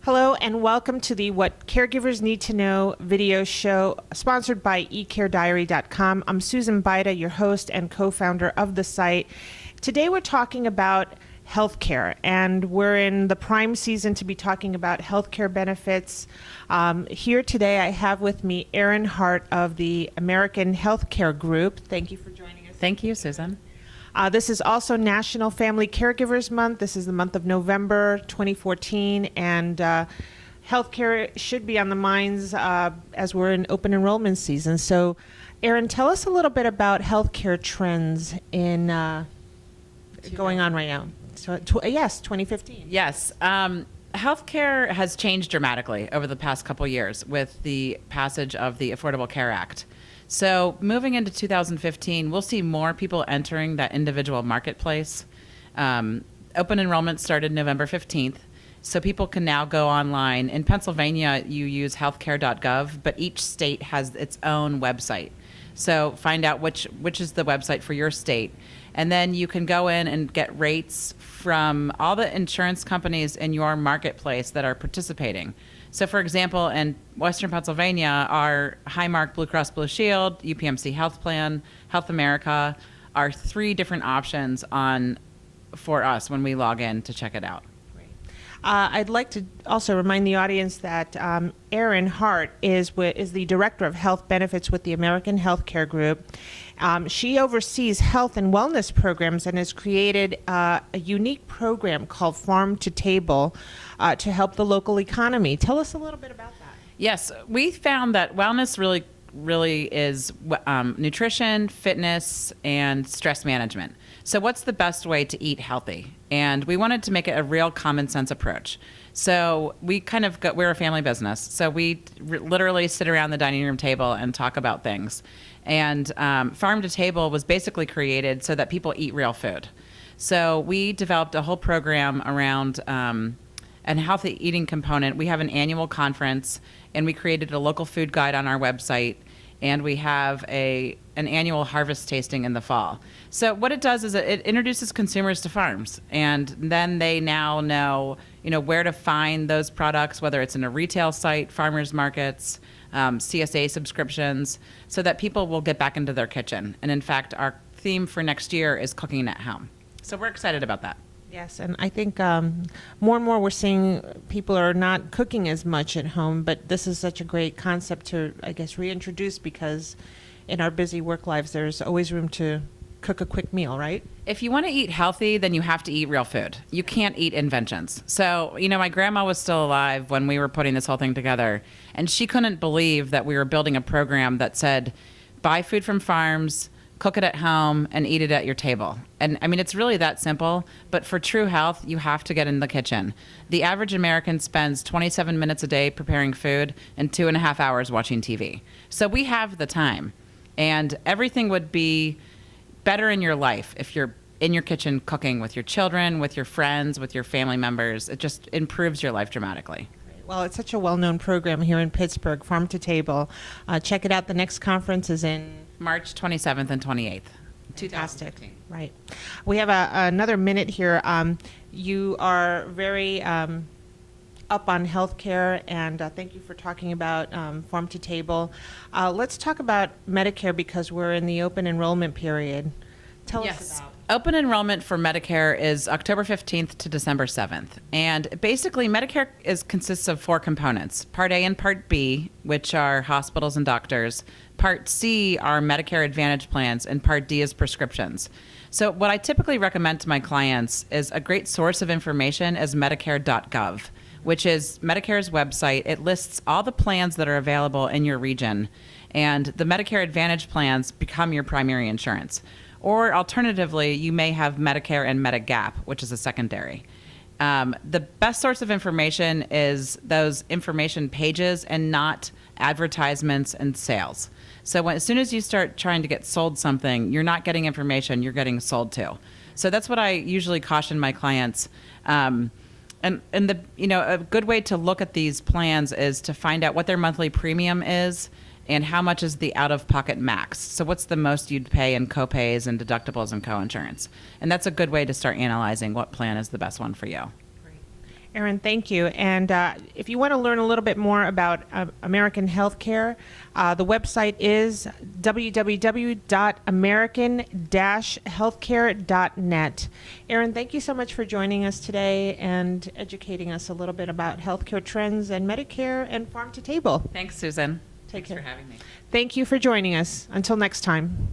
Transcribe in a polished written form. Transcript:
Hello and welcome to the What Caregivers Need to Know video show sponsored by eCareDiary.com. I'm Susan Baida, your host and co-founder of the site. Today we're talking about healthcare, and we're in the prime season to be talking about healthcare benefits. Here today I have with me Erin Hart of the American Healthcare Group. Thank you for joining us. Thank you, Susan. This is also National Family Caregivers Month. This is the month of November 2014, and healthcare should be on the minds as we're in open enrollment season. So, Erin, tell us a little bit about healthcare trends in going on right now. So, yes, 2015. Yes. Healthcare has changed dramatically over the past couple years with the passage of the Affordable Care Act. So moving into 2015, we'll see more people entering that individual marketplace. Open enrollment started November 15th, so people can now go online. In Pennsylvania, you use healthcare.gov, but each state has its own website. So find out which is the website for your state. And then you can go in and get rates from all the insurance companies in your marketplace that are participating. So, for example, in Western Pennsylvania, our Highmark Blue Cross Blue Shield, UPMC Health Plan, Health America are three different options for us when we log in to check it out. I'd like to also remind the audience that Erin Hart is the Director of Health Benefits with the American Healthcare Group. She oversees health and wellness programs and has created a unique program called Farm to Table to help the local economy. Tell us a little bit about that. Yes, we found that wellness really is nutrition, fitness, and stress management. So what's the best way to eat healthy? And we wanted to make it a real common sense approach. So we're a family business. So we literally sit around the dining room table and talk about things. And Farm to Table was basically created so that people eat real food. So we developed a whole program around a healthy eating component. We have an annual conference, and we created a local food guide on our website, and we have an annual harvest tasting in the fall. So what it does is it introduces consumers to farms, and then they now know, where to find those products, whether it's in a retail site, farmers markets, CSA subscriptions, so that people will get back into their kitchen. And in fact, our theme for next year is cooking at home. So we're excited about that. Yes, and I think more and more we're seeing people are not cooking as much at home, but this is such a great concept to, I guess, reintroduce, because in our busy work lives, there's always room to cook a quick meal, right? If you want to eat healthy, then you have to eat real food. You can't eat inventions. So, my grandma was still alive when we were putting this whole thing together, and she couldn't believe that we were building a program that said, buy food from farms, cook it at home, and eat it at your table. And it's really that simple, but for true health, you have to get in the kitchen. The average American spends 27 minutes a day preparing food and 2.5 hours watching TV. So we have the time, and everything would be better in your life if you're in your kitchen cooking with your children, with your friends, with your family members. It just improves your life dramatically. Well, it's such a well-known program here in Pittsburgh, Farm to Table. Check it out. The next conference is in March 27th and 28th. Fantastic. Right. We have another minute here. You are very up on healthcare, and thank you for talking about Farm to Table. Let's talk about Medicare, because we're in the open enrollment period. Tell us about. Open enrollment for Medicare is October 15th to December 7th. And basically, Medicare consists of 4 components: Part A and Part B, which are hospitals and doctors. Part C are Medicare Advantage plans, and Part D is prescriptions. So what I typically recommend to my clients is a great source of information is Medicare.gov, which is Medicare's website. It lists all the plans that are available in your region, and the Medicare Advantage plans become your primary insurance. Or alternatively, you may have Medicare and Medigap, which is a secondary. The best source of information is those information pages and not advertisements and sales. So as soon as you start trying to get sold something, you're not getting information, you're getting sold to. So that's what I usually caution my clients. And a good way to look at these plans is to find out what their monthly premium is and how much is the out-of-pocket max. So what's the most you'd pay in copays and deductibles and coinsurance? And that's a good way to start analyzing what plan is the best one for you. Erin, thank you. And if you want to learn a little bit more about American healthcare, the website is www.american-healthcare.net. Erin, thank you so much for joining us today and educating us a little bit about healthcare trends and Medicare and farm to table. Thanks, Susan. Take Thanks care. for having me. Thank you for joining us. Until next time.